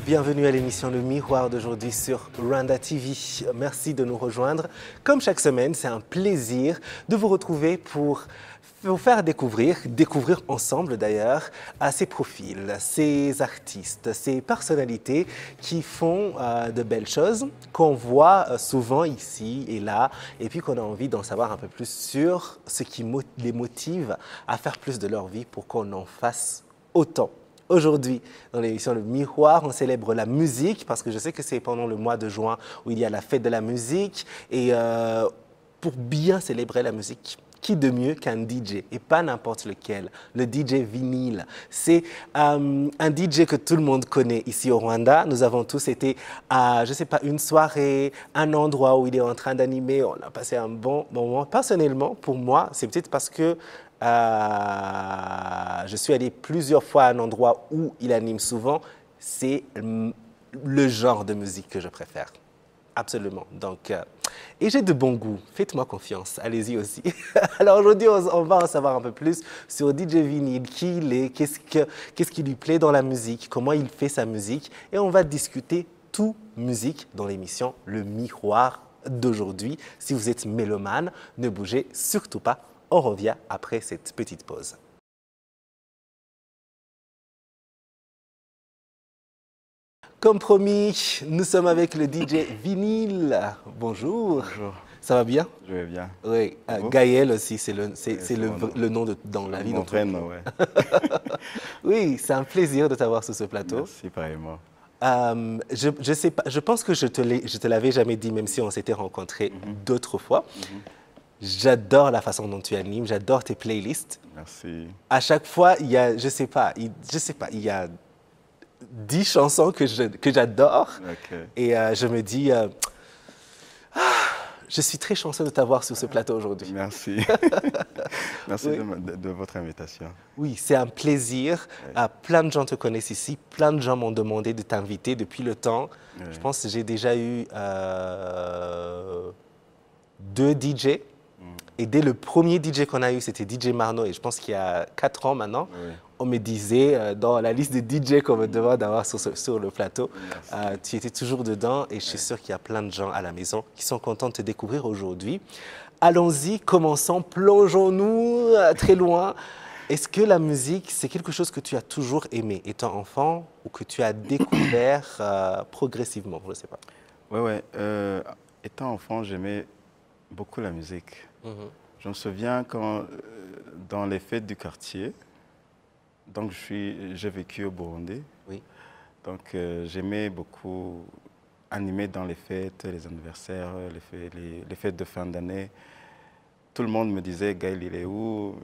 Bienvenue à l'émission Le Miroir d'aujourd'hui sur Rwanda TV. Merci de nous rejoindre. Comme chaque semaine, c'est un plaisir de vous retrouver pour vous faire découvrir ensemble d'ailleurs, ces profils, ces artistes, ces personnalités qui font de belles choses, qu'on voit souvent ici et là, et puis qu'on a envie d'en savoir un peu plus sur ce qui les motive à faire plus de leur vie pour qu'on en fasse autant. Aujourd'hui, dans l'émission Le Miroir, on célèbre la musique parce que je sais que c'est pendant le mois de juin où il y a la fête de la musique. Et pour bien célébrer la musique, qui de mieux qu'un DJ, et pas n'importe lequel, le DJ vinyle. C'est un DJ que tout le monde connaît ici au Rwanda. Nous avons tous été à, je ne sais pas, une soirée, un endroit où il est en train d'animer. On a passé un bon moment. Personnellement, pour moi, c'est peut-être parce que je suis allé plusieurs fois à un endroit où il anime souvent. C'est le genre de musique que je préfère. Absolument. Donc, et j'ai de bon goût. Faites-moi confiance. Allez-y aussi. Alors aujourd'hui, on va en savoir un peu plus sur DJ Vinyle, qui il est, qu'est-ce qui lui plaît dans la musique, comment il fait sa musique. Et on va discuter tout musique dans l'émission Le Miroir d'aujourd'hui. Si vous êtes mélomane, ne bougez surtout pas. On revient après cette petite pause. Comme promis, nous sommes avec le DJ Vinyle. Bonjour. Bonjour. Ça va bien? Je vais bien. Oui. Gaël aussi, c'est le nom dans la vie. Mon prénom, ouais. Oui, c'est un plaisir de t'avoir sur ce plateau. Merci, pareillement. Je sais pas, je pense que je te l'avais jamais dit, même si on s'était rencontrés d'autres fois. J'adore la façon dont tu animes, j'adore tes playlists. Merci. À chaque fois, il y a, je sais pas, il y a 10 chansons que j'adore. Okay. Et je me dis, je suis très chanceux de t'avoir sur ce plateau aujourd'hui. Merci. Merci oui. de votre invitation. Oui, c'est un plaisir. Oui. Plein de gens te connaissent ici. Plein de gens m'ont demandé de t'inviter depuis le temps. Oui. Je pense que j'ai déjà eu 2 DJ. Et dès le premier DJ qu'on a eu, c'était DJ Marno. Et je pense qu'il y a 4 ans maintenant, Oui. on me disait dans la liste de DJ qu'on me demande d'avoir sur le plateau, tu étais toujours dedans. Et je suis sûr qu'il y a plein de gens à la maison qui sont contents de te découvrir aujourd'hui. Allons-y, commençons, plongeons-nous très loin. Est-ce que la musique, c'est quelque chose que tu as toujours aimé étant enfant ou que tu as découvert progressivement? Je ne sais pas. Oui. Étant enfant, j'aimais beaucoup la musique. Je me souviens quand, dans les fêtes du quartier, donc j'ai vécu au Burundi. Oui. Donc j'aimais beaucoup animer dans les fêtes, les anniversaires, les fêtes de fin d'année. Tout le monde me disait, Gaël, il est où?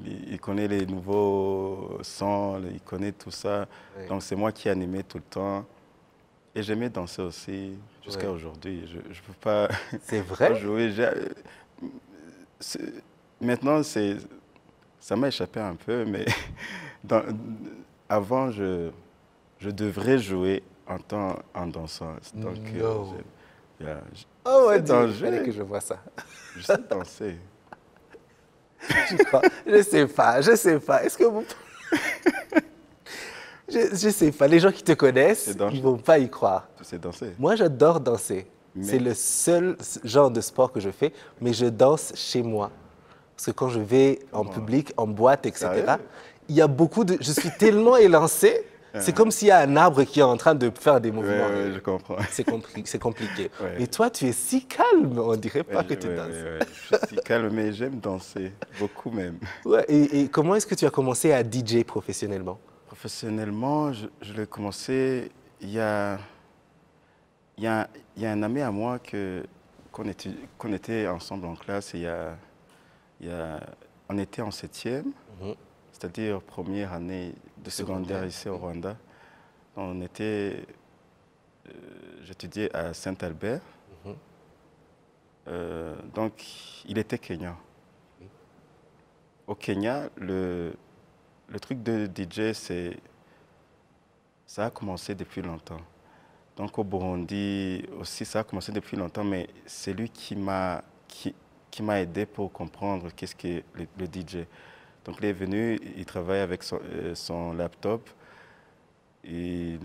Il connaît les nouveaux sons, il connaît tout ça. Oui. Donc c'est moi qui animais tout le temps. Et j'aimais danser aussi jusqu'à aujourd'hui. Je ne peux pas, c'est vrai? pas jouer. Maintenant, ça m'a échappé un peu, mais avant, je devrais jouer en dansant. Donc, oh, il fallait que je vois ça. Je sais danser. Je sais pas. Est-ce que vous... je sais pas. Les gens qui te connaissent, ils ne vont pas y croire. Tu sais danser? Moi, j'adore danser. C'est le seul genre de sport que je fais, mais je danse chez moi. Parce que quand je vais en public, en boîte, etc., il y a beaucoup de... Je suis tellement élancé, c'est comme s'il y a un arbre qui est en train de faire des mouvements. Oui, je comprends. C'est compliqué. Et toi, tu es si calme, on dirait pas que tu danses. Je suis si calme, mais j'aime danser, beaucoup même. Ouais, et comment est-ce que tu as commencé à DJ professionnellement? Professionnellement, je l'ai commencé il y a un ami à moi qu'on était ensemble en classe. On était en 7e, c'est-à-dire première année de secondaire ici au Rwanda. J'étudiais à Saint-Albert. Donc, il était kenyan. Au Kenya, le truc de DJ, ça a commencé depuis longtemps. Donc au Burundi aussi, ça a commencé depuis longtemps, mais c'est lui qui m'a aidé pour comprendre qu'est-ce qu'est le DJ. Donc il est venu, il travaille avec son laptop, il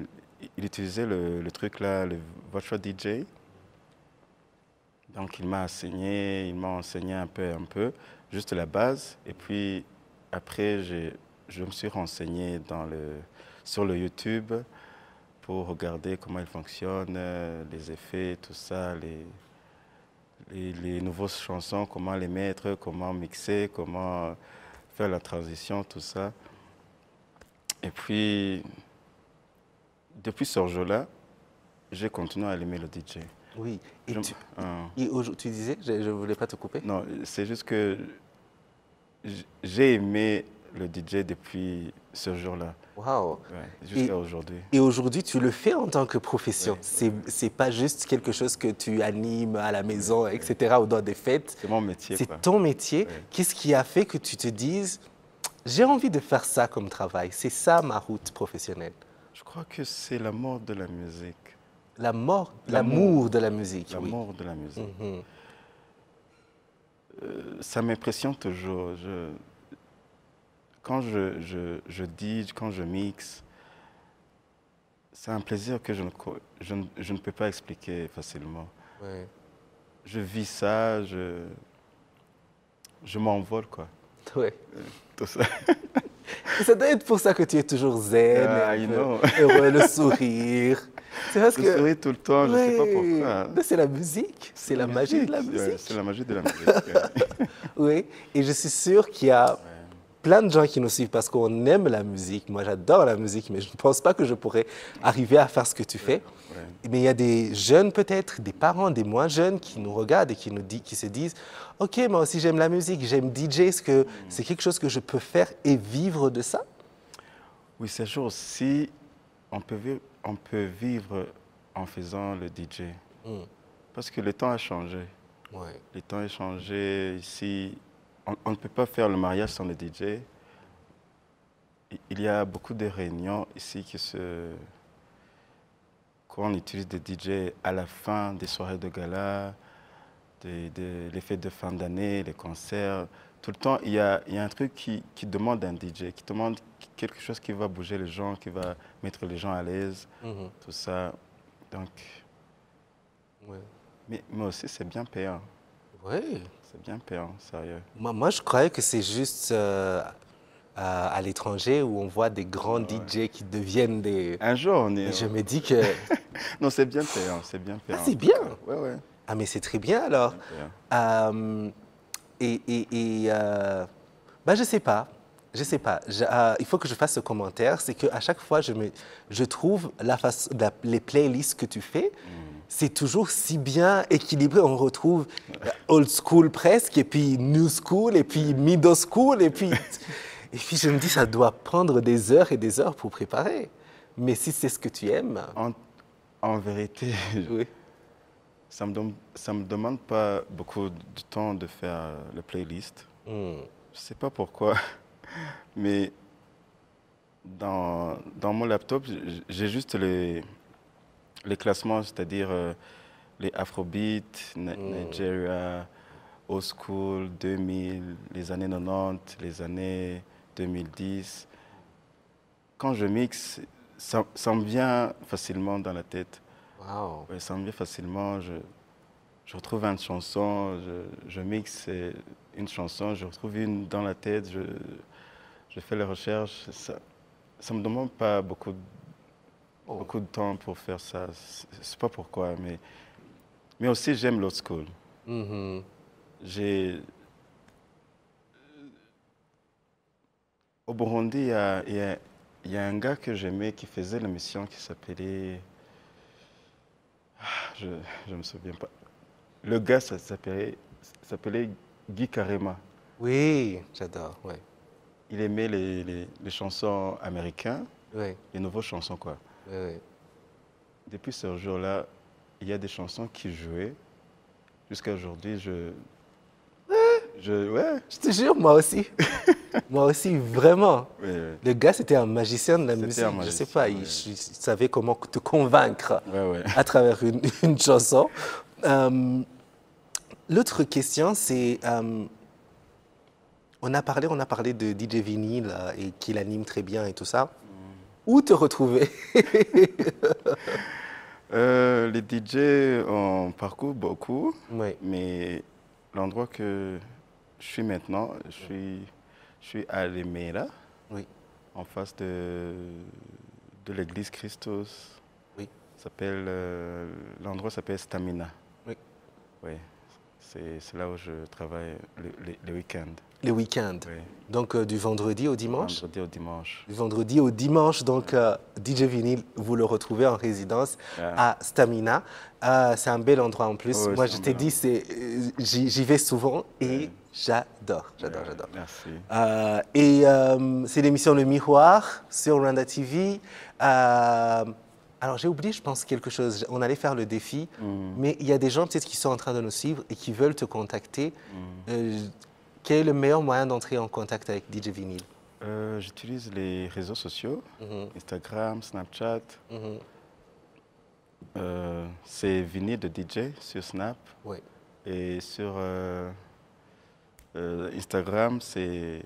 il utilisait le truc là, le Virtual DJ. Donc il m'a enseigné un peu, juste la base. Et puis après, je me suis renseigné sur le YouTube pour regarder comment il fonctionne, les effets, tout ça, les nouvelles chansons, comment les mettre, comment mixer, comment faire la transition, tout ça. Et puis, depuis ce jour-là, j'ai continué à aimer le DJ. Oui. Et, Je- tu disais, je ne voulais pas te couper. non, c'est juste que j'ai aimé le DJ depuis ce jour-là, Waouh. ouais, jusqu'à aujourd'hui. Et aujourd'hui, tu le fais en tant que profession. Oui. C'est pas juste quelque chose que tu animes à la maison, etc., ou dans des fêtes. C'est mon métier, C'est quoi. ton métier. Oui. Qu'est-ce qui a fait que tu te dises, j'ai envie de faire ça comme travail. C'est ça ma route professionnelle. Je crois que c'est la mort de la musique. L'amour de la musique. Oui. L'amour de la musique. Mhm. Ça m'impressionne toujours. Quand je DJ, quand je mixe, c'est un plaisir que je ne peux pas expliquer facilement. Ouais. Je vis ça, je m'envole, quoi. Ouais. Tout ça. Et ça doit être pour ça que tu es toujours zen, Ah, et un I peu know. heureux, le sourire. C'est parce Je que souris tout le temps, je ne sais pas pourquoi. Mais c'est la musique, c'est la magie de la Ouais, musique. c'est la magie de la musique. Ouais. Oui, et je suis sûr qu'il y a plein de gens qui nous suivent parce qu'on aime la musique. Moi, j'adore la musique, mais je ne pense pas que je pourrais arriver à faire ce que tu fais. Ouais. Mais il y a des jeunes peut-être, des parents, des moins jeunes qui nous regardent et qui se disent « Ok, moi aussi j'aime la musique, j'aime DJ, est-ce que c'est quelque chose que je peux faire et vivre de ça ?» Oui, c'est sûr, si on peut vivre en faisant le DJ. Mm. Parce que le temps a changé. Ouais. Le temps a changé. Ici, on ne peut pas faire le mariage sans le DJ. Il y a beaucoup de réunions ici qu'on utilise des DJ à la fin des soirées de gala, les fêtes de fin d'année, les concerts. Tout le temps, il y a un truc qui demande un DJ, qui demande quelque chose qui va bouger les gens, qui va mettre les gens à l'aise, Mhm. tout ça. Donc, Ouais. mais aussi, c'est bien payant. Ouais. C'est bien payant, sérieux. Moi, je croyais que c'est juste à l'étranger où on voit des grands DJ qui deviennent des... Un jour, on Et est... je me dis que... Non, c'est bien payant, c'est bien payant. Ah, c'est bien. Ouais, ouais. Ah, mais c'est très bien alors. Bien payant. Bah, je sais pas. Je sais pas. Il faut que je fasse ce commentaire. C'est qu'à chaque fois, je trouve les playlists que tu fais, c'est toujours si bien équilibré. On retrouve old school presque, et puis new school, et puis middle school, et puis je me dis, ça doit prendre des heures et des heures pour préparer. Mais si c'est ce que tu aimes, En vérité, oui. ça me demande pas beaucoup de temps de faire le playlist. Hmm. Je sais pas pourquoi, mais dans mon laptop, j'ai juste les classements, c'est-à-dire les Afrobeat, Nigeria, Old School, 2000, les années 90, les années 2010. Quand je mixe, ça me vient facilement dans la tête. Wow. Ouais, ça me vient facilement. Je retrouve une chanson, je mixe une chanson, je retrouve une dans la tête, je fais les recherches. Ça me demande pas beaucoup de temps pour faire ça. C'est pas pourquoi, mais aussi j'aime l'old school. Mhm. Au Burundi, il y a un gars que j'aimais qui faisait l'émission qui s'appelait... Je ne me souviens pas. Le gars, ça s'appelait Guy Karema. Oui, j'adore. Ouais. Il aimait les chansons américaines, Ouais. les nouvelles chansons, quoi. Ouais, ouais. Depuis ce jour-là, il y a des chansons qui jouaient. Jusqu'à aujourd'hui, ouais. Je te jure, moi aussi. Moi aussi, vraiment. Ouais, Le gars, c'était un magicien de la C'était musique. un Je magicien, sais pas, il savait comment te convaincre ouais. à travers une chanson. L'autre question, c'est... on a parlé de DJ Vinyle et qu'il anime très bien et tout ça. où te retrouver? Les DJ, on parcourt beaucoup, Oui, mais l'endroit que je suis maintenant, je suis à Lemera, oui, en face de l'église Christos. oui, L'endroit s'appelle Stamina. oui. Oui, c'est là où je travaille les week-ends. Les week-ends. Oui, Donc, du vendredi au dimanche? vendredi au dimanche. Du vendredi au dimanche, donc DJ Vinyl, vous le retrouvez en résidence Ah. à Stamina. C'est un bel endroit en plus. Oui, Moi, c'est je un t'ai bel dit, j'y vais souvent et j'adore, j'adore, j'adore. Merci. C'est l'émission Le Miroir sur Rwanda TV. Alors, j'ai oublié, je pense, quelque chose. On allait faire le défi, mais il y a des gens peut-être qui sont en train de nous suivre et qui veulent te contacter. Quel est le meilleur moyen d'entrer en contact avec DJ Vinyl? J'utilise les réseaux sociaux, Instagram, Snapchat. C'est Vinyl de DJ sur Snap. Oui. Et sur Instagram, c'est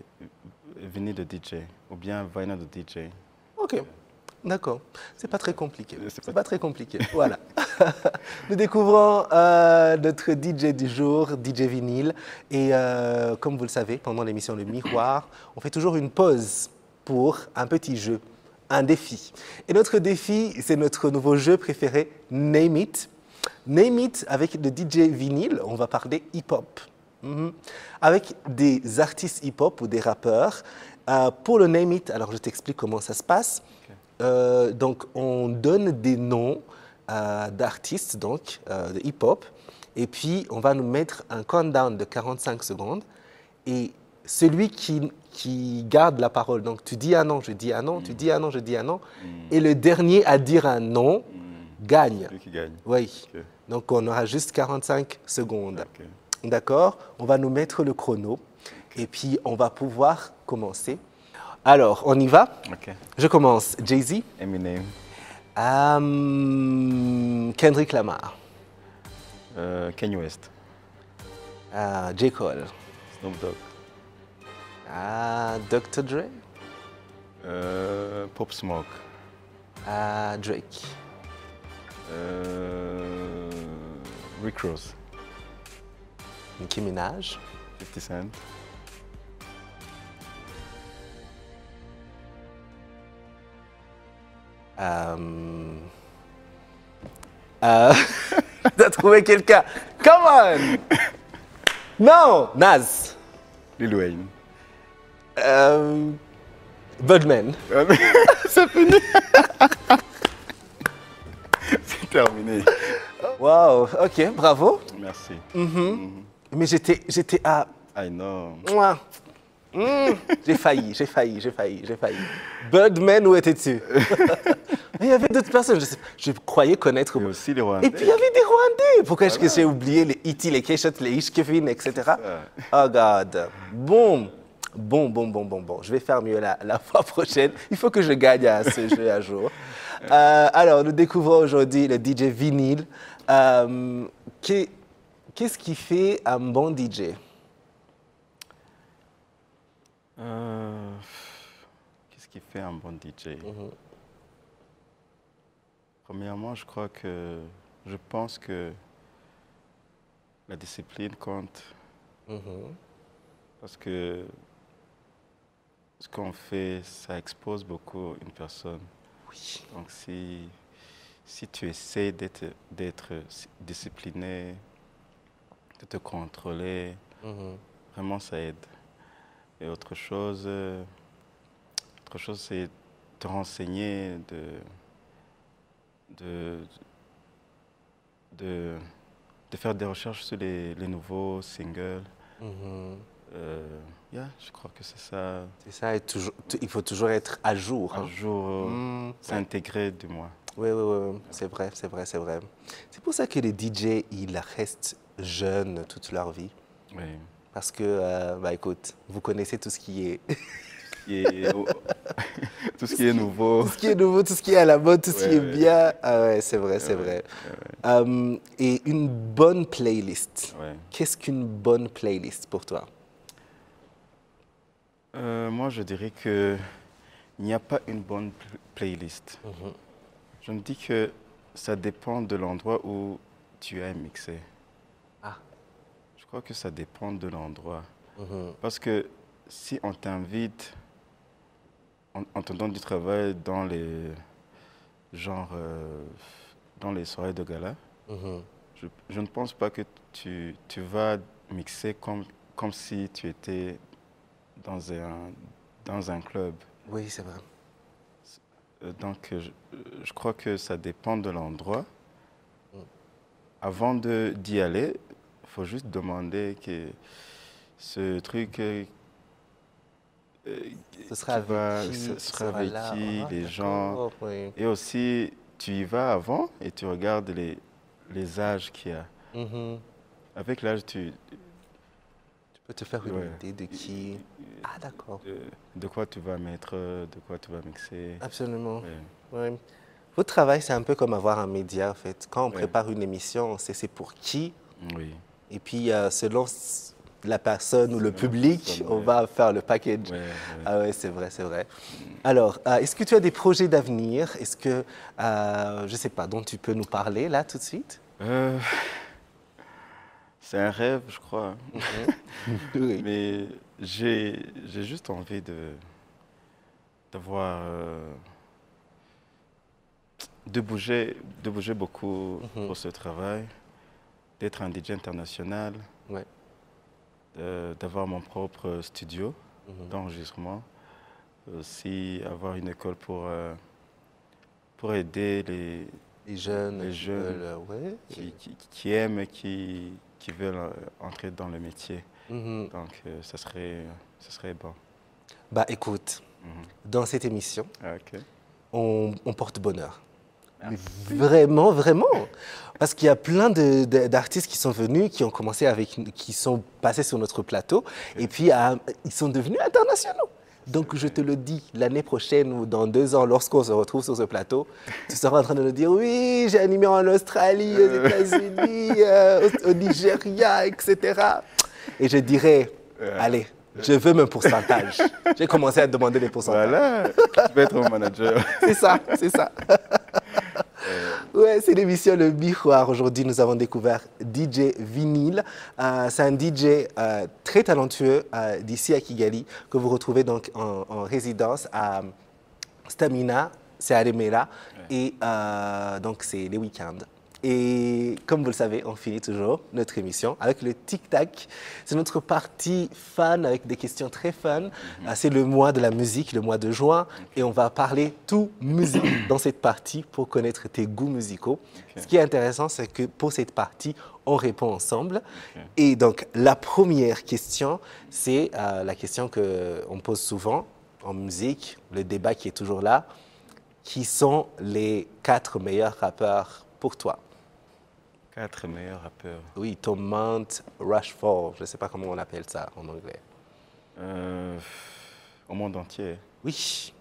Vinyl de DJ ou bien Vinyl de DJ. Ok, d'accord. C'est pas très compliqué. C'est C'est pas très compliqué. Voilà. Nous découvrons notre DJ du jour, DJ Vinyl. Et comme vous le savez, pendant l'émission Le Miroir, on fait toujours une pause pour un petit jeu, un défi. Et notre défi, c'est notre nouveau jeu préféré, Name It. Name It, avec le DJ Vinyl, on va parler hip-hop. Avec des artistes hip-hop ou des rappeurs. Pour le Name It, alors je t'explique comment ça se passe. Donc, on donne des noms d'artistes, donc de hip-hop, et puis on va nous mettre un countdown de 45 secondes. Et celui qui garde la parole, donc tu dis un nom, je dis un nom, tu dis un nom, je dis un nom, et le dernier à dire un nom gagne. Celui qui gagne. Oui. Ok. Donc, on aura juste 45 secondes. Ok. D'accord? On va nous mettre le chrono et puis on va pouvoir commencer. Alors, on y va? Ok. Je commence. Jay-Z, Eminem, Kendrick Lamar, Kanye West, J. Cole, Snoop Dogg, Dr. Dre, Pop Smoke, Drake, Rick Ross, Nicki Minaj, 50 Cent, T'as trouvé quelqu'un? Come on! Non! Nas, Lil Wayne. Budman, C'est fini. C'est terminé. wow, ok, bravo. Merci. Mais j'étais à... I know. Mouah. J'ai failli. Birdman, où étais-tu? Mais il y avait d'autres personnes, je croyais connaître. Et aussi les Rwandais. Et puis il y avait des Rwandais. Pourquoi est-ce que j'ai oublié les Iti, les Keshet, les Ishkevin, etc. Oh God. Bon. Je vais faire mieux la fois prochaine. Il faut que je gagne à ce jeu un jour. Alors, nous découvrons aujourd'hui le DJ Vinyl. Qu'est-ce qui fait un bon DJ? Qu'est-ce qui fait un bon DJ? Premièrement, je pense que la discipline compte. Parce que ce qu'on fait, ça expose beaucoup une personne. Oui. Donc si tu essaies d'être discipliné, de te contrôler, vraiment ça aide. Et autre chose c'est te renseigner, de faire des recherches sur les nouveaux singles. Je crois que c'est ça. C'est ça, il faut toujours être à jour. Un jour, s'intégrer du moins. Oui, c'est vrai. C'est pour ça que les DJ, ils restent jeunes toute leur vie. Oui. Parce que, écoute, vous connaissez tout ce qui est... Tout ce qui est nouveau. Tout ce qui est nouveau, tout ce qui est à la mode, tout ce qui est Ouais. bien. Ah ouais, c'est vrai. Et une bonne playlist. Ouais. Qu'est-ce qu'une bonne playlist pour toi? Moi, je dirais que il n'y a pas une bonne playlist. Je me dis que ça dépend de l'endroit où tu as mixé. Ah. Je crois que ça dépend de l'endroit. Parce que si on t'invite, on te donne du travail dans les, genre, dans les soirées de gala, je ne pense pas que tu vas mixer comme si tu étais dans un club. Oui, c'est vrai. Donc, je crois que ça dépend de l'endroit. Avant d'y aller, il faut juste demander que ce truc, Ce sera avec qui, ce sera avec là. qui, Ah, les gens. oui. Et aussi, tu y vas avant et tu regardes les âges qu'il y a. Avec l'âge, Tu peux te faire une Ouais. idée de qui. Ah, d'accord. de quoi tu vas mettre, de quoi tu vas mixer. Absolument. Ouais. Ouais. Votre travail, c'est un peu comme avoir un média, en fait. Quand on Ouais. prépare une émission, on sait c'est pour qui. Oui. Et puis, selon la personne ou le Selon la public, personne, on ouais. va faire le package. Ouais, ouais. Ah ouais, c'est vrai, c'est vrai. Alors, est-ce que tu as des projets d'avenir? Est-ce que, je ne sais pas, dont tu peux nous parler là tout de suite? C'est un rêve, je crois. Oui. Mais j'ai juste envie d'avoir, de bouger beaucoup pour ce travail, d'être un DJ international, Ouais. d'avoir mon propre studio d'enregistrement, aussi avoir une école pour aider Les jeunes, les qui jeunes veulent, ouais. qui aiment et qui veulent entrer dans le métier. Mhm. Donc, ça serait bon. Bah écoute, dans cette émission, Ah, ok. on porte bonheur. Mais vraiment, vraiment. Parce qu'il y a plein d'artistes qui sont venus, qui sont passés sur notre plateau, et puis ils sont devenus internationaux. Donc je te le dis, l'année prochaine ou dans 2 ans, lorsqu'on se retrouve sur ce plateau, tu seras en train de nous dire oui, j'ai animé en Australie, aux États-Unis, au Nigeria, etc. Et je dirais, allez, je veux mon pourcentage. J'ai commencé à demander des pourcentages. Voilà, tu peux être mon manager. C'est ça, c'est ça. Ouais, c'est l'émission Le Miroir. Aujourd'hui, nous avons découvert DJ Vinyl. C'est un DJ très talentueux d'ici à Kigali que vous retrouvez donc en résidence à Stamina, c'est à Remera. Et donc, c'est les week-ends. Et comme vous le savez, on finit toujours notre émission avec le tic-tac. C'est notre partie fun avec des questions très fun. C'est le mois de la musique, le mois de juin. Et on va parler tout musique dans cette partie pour connaître tes goûts musicaux. Ce qui est intéressant, c'est que pour cette partie, on répond ensemble. Et donc, la première question, c'est la question qu'on pose souvent en musique, le débat qui est toujours là. Qui sont les 4 meilleurs rappeurs pour toi? 4 meilleurs rappeurs. Oui, ton Mount Rushmore, je ne sais pas comment on appelle ça en anglais. Au monde entier. Oui.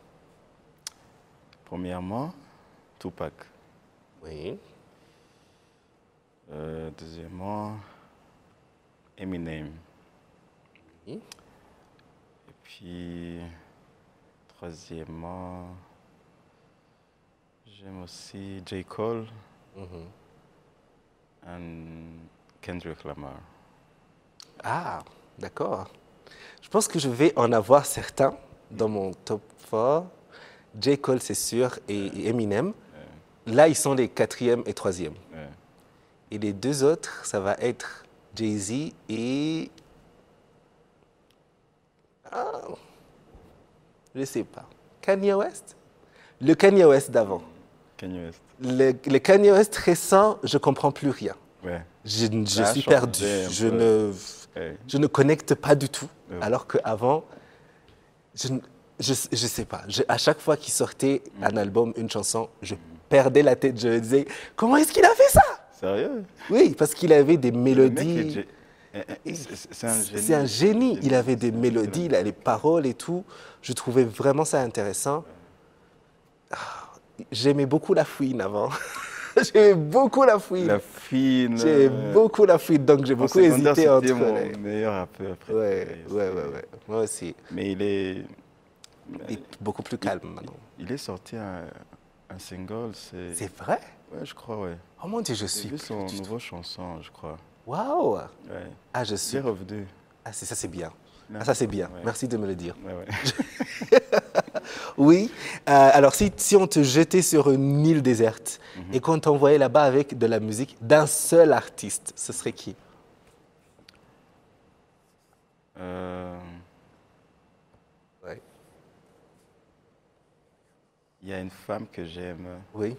Premièrement, Tupac. Oui. Deuxièmement, Eminem. Oui. Et puis, troisièmement, j'aime aussi J. Cole et Kendrick Lamar. Ah, d'accord. Je pense que je vais en avoir certains dans mon top 4. J. Cole, c'est sûr, et Eminem. Là, ils sont les 4e et 3e. Et les 2 autres, ça va être Jay-Z et... Ah, je ne sais pas. Kanye West? Le Kanye West d'avant. Kanye West. Le Kanye West récent, je ne comprends plus rien. Ouais. Je Ça a suis changé perdu. un Je peu. je ne connecte pas du tout. Ouais. Alors qu'avant, je ne sais pas. À chaque fois qu'il sortait un album, une chanson, je perdais la tête. Je me disais, comment est-ce qu'il a fait ça? Sérieux? Oui, parce qu'il avait des Le mec mélodies. c'est un génie. C'est un génie. Il avait des mélodies, il a les paroles et tout. Je trouvais vraiment ça intéressant. Ah, j'aimais beaucoup la fouine avant. J'aimais beaucoup la fouine. La fine. J'aimais beaucoup la fouine, donc j'ai En beaucoup secondaire, hésité c'était entre mon les... meilleur rappeur préféré. Ouais. Moi aussi. Mais il est Il est beaucoup plus calme maintenant. Il est sorti un single, c'est... C'est vrai? Ouais, je crois, ouais. Oh mon Dieu, je J'ai suis vu son plus du tout. nouveau chanson, je crois. Waouh! Ouais. Ah, je Il suis. est revenu. Ah, ça, c'est bien. Là. Ah, ça, c'est bien. Ouais. Merci de me le dire. Ouais, ouais. Oui. Alors, si on te jetait sur une île déserte et qu'on t'envoyait là-bas avec de la musique d'un seul artiste, ce serait qui? Ouais. Il y a une femme que j'aime. Oui.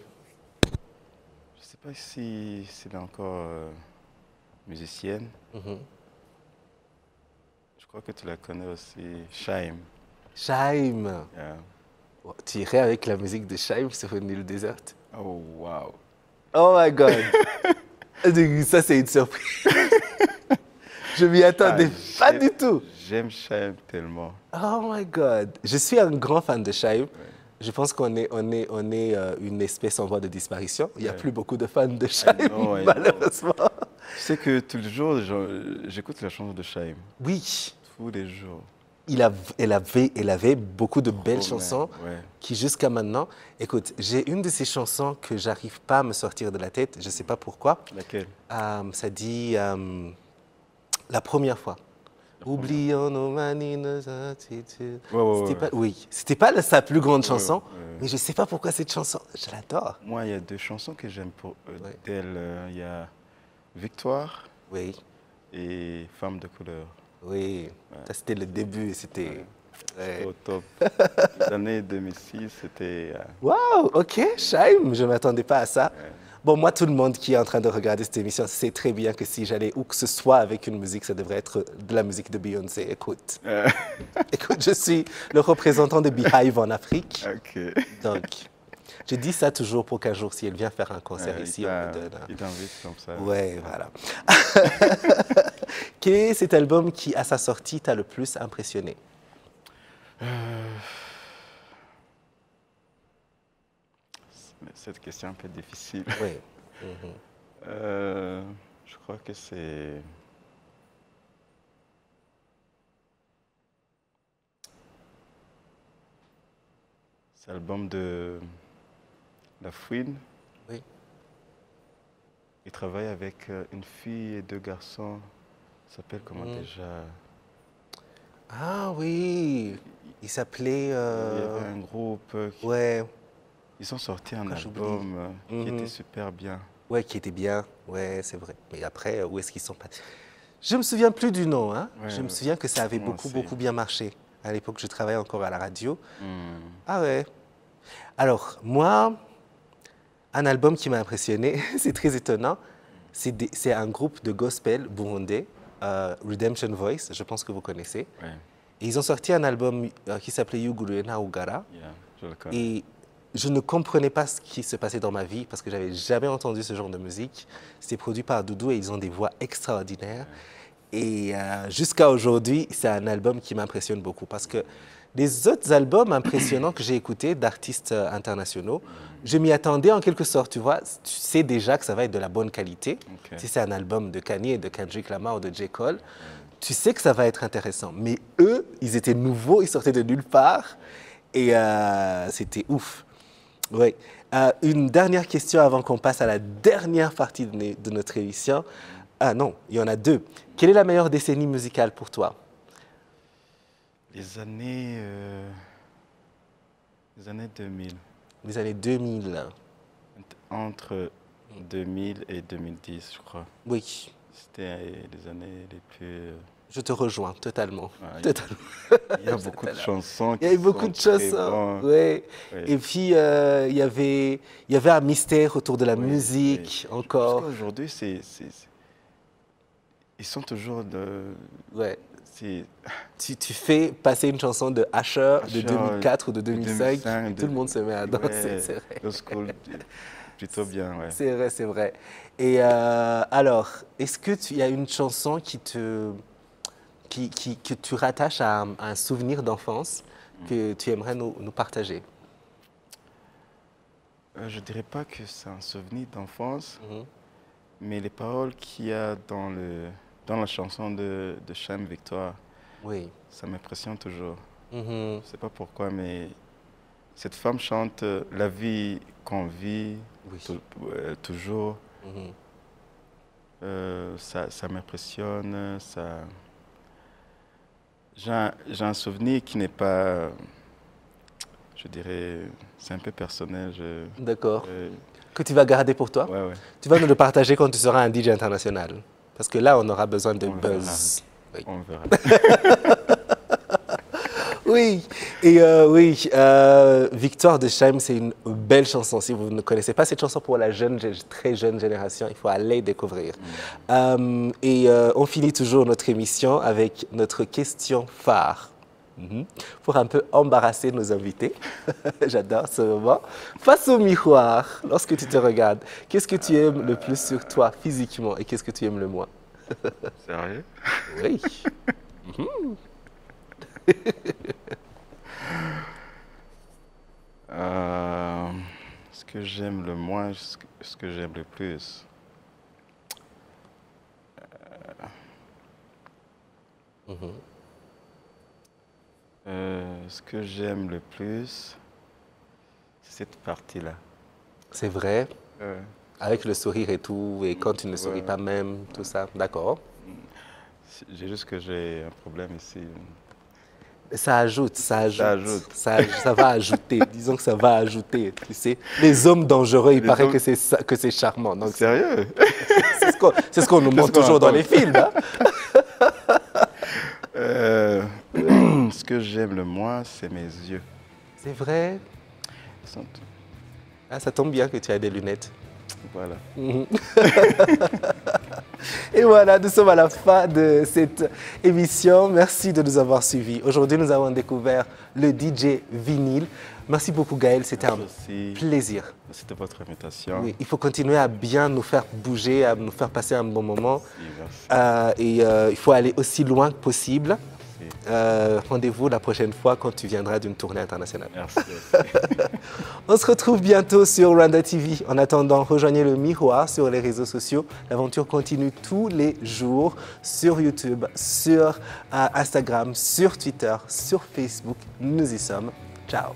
Je ne sais pas si elle est encore musicienne. Je crois que tu la connais aussi, Shaim. Shaim. Yeah. Oh, tu irais avec la musique de Shaim sur une île déserte? Oh, wow. Oh my God! Ça, c'est une surprise. Je m'y attendais pas du tout. J'aime Shaim tellement. Oh my God! Je suis un grand fan de Shaim. Je pense qu'on est une espèce en voie de disparition. Il n'y a plus beaucoup de fans de Shaim, malheureusement. Tu sais que tous les jours, j'écoute la chanson de Shaim. Oui. Tous les jours. Elle avait beaucoup de belles chansons ouais. qui, jusqu'à maintenant... Écoute, j'ai une de ces chansons que j'arrive pas à me sortir de la tête. Je ne sais pas pourquoi. Laquelle? Ça dit la première fois. Oublions nos manies, nos attitudes. Oui, c'était pas sa plus grande chanson, mais je ne sais pas pourquoi cette chanson, je l'adore. Moi, il y a deux chansons que j'aime d'elle. Il y a Victoire et Femme de couleur. Oui, ça c'était le début, c'était... C'était au top. Les années 2006, c'était... Waouh, ok, Shaim, je ne m'attendais pas à ça. Bon, moi, tout le monde qui est en train de regarder cette émission sait très bien que si j'allais où que ce soit avec une musique, ça devrait être de la musique de Beyoncé. Écoute, écoute, je suis le représentant de Beehive en Afrique. Okay. Donc, je dis ça toujours pour qu'un jour, si elle vient faire un concert ici, on me donne... Il t'invite comme ça. Ouais, voilà. Quel est cet album qui, à sa sortie, t'a le plus impressionné? Cette question est un peu difficile. Oui. Je crois que c'est l'album de La Fouine. Oui. Il travaille avec une fille et deux garçons. Ça s'appelle comment déjà? Ah oui, il s'appelait... Il y avait un groupe. Ouais. Ils ont sorti un album qui était super bien. Ouais, qui était bien. Ouais, c'est vrai. Mais après, où est-ce qu'ils sont passés? Je me souviens plus du nom. Hein. Je me souviens que ça avait beaucoup bien marché. À l'époque, je travaillais encore à la radio. Ah ouais. Alors, moi, un album qui m'a impressionné, c'est très étonnant. C'est un groupe de gospel burundais, Redemption Voice, je pense que vous connaissez. Ouais. Et ils ont sorti un album qui s'appelait Yuguruena Ugara. Je le connais. Et je ne comprenais pas ce qui se passait dans ma vie parce que je n'avais jamais entendu ce genre de musique. C'était produit par Doudou et ils ont des voix extraordinaires. Et jusqu'à aujourd'hui, c'est un album qui m'impressionne beaucoup parce que les autres albums impressionnants que j'ai écoutés d'artistes internationaux, je m'y attendais en quelque sorte, tu vois. Tu sais déjà que ça va être de la bonne qualité. Si c'est un album de Kanye, de Kendrick Lamar ou de J. Cole, tu sais que ça va être intéressant. Mais eux, ils étaient nouveaux, ils sortaient de nulle part et c'était ouf. Oui. Une dernière question avant qu'on passe à la dernière partie de notre émission. Ah non, il y en a deux. Quelle est la meilleure décennie musicale pour toi? Les années 2000. Les années 2000. Entre 2000 et 2010, je crois. Oui. C'était les années les plus... Je te rejoins totalement. Il y a beaucoup de chansons. Il y a beaucoup de chansons. Oui. Et puis, il y avait un mystère autour de la musique encore. Parce qu'aujourd'hui, ils sont toujours de... Ouais. Tu fais passer une chanson de Usher de 2004 ou de 2005, tout le monde se met à danser, c'est vrai. Le school, plutôt bien, ouais. C'est vrai, c'est vrai. Et alors, est-ce qu'il y a une chanson que tu rattaches à un souvenir d'enfance que tu aimerais nous partager? Je ne dirais pas que c'est un souvenir d'enfance, mais les paroles qu'il y a dans la chanson de Shaim Victoire, ça m'impressionne toujours. Je ne sais pas pourquoi, mais cette femme chante la vie qu'on vit toujours. Ça m'impressionne. J'ai un souvenir qui n'est pas, je dirais, c'est un peu personnel. D'accord. Que tu vas garder pour toi? Ouais. Tu vas nous le partager quand tu seras un DJ international. Parce que là, on aura besoin de buzz. Oui. On verra. Oui, et Victoire de Chaim, c'est une belle chanson. Si vous ne connaissez pas cette chanson pour la très jeune génération, il faut aller découvrir. On finit toujours notre émission avec notre question phare. Pour un peu embarrasser nos invités. J'adore ce moment. Face au miroir, lorsque tu te regardes, qu'est-ce que tu aimes le plus sur toi physiquement et qu'est-ce que tu aimes le moins? Sérieux? Oui. Ce que j'aime le moins, ce que j'aime le plus. Ce que j'aime le plus, c'est cette partie-là. C'est vrai? Avec le sourire et tout, et quand tu ne souris pas même, tout ça, d'accord. J'ai juste que j'ai un problème ici. Ça ajoute. Ça va ajouter, disons que ça va ajouter, tu sais. Les hommes dangereux, il paraît que c'est charmant. Donc, sérieux? C'est ce qu'on nous montre toujours dans les films. Hein? Ce que j'aime le moins, c'est mes yeux. C'est vrai? Ah, ça tombe bien que tu as des lunettes. Voilà. Et voilà, nous sommes à la fin de cette émission. Merci de nous avoir suivis. Aujourd'hui, nous avons découvert le DJ vinyle. Merci beaucoup, Gaël. C'était un plaisir. Merci de votre invitation. Oui, il faut continuer à bien nous faire bouger, à nous faire passer un bon moment. Merci. Il faut aller aussi loin que possible. Rendez-vous la prochaine fois quand tu viendras d'une tournée internationale. Merci. On se retrouve bientôt sur Rwanda TV. En attendant, rejoignez le miroir sur les réseaux sociaux. L'aventure continue tous les jours sur YouTube, sur Instagram, sur Twitter, sur Facebook. Nous y sommes. Ciao.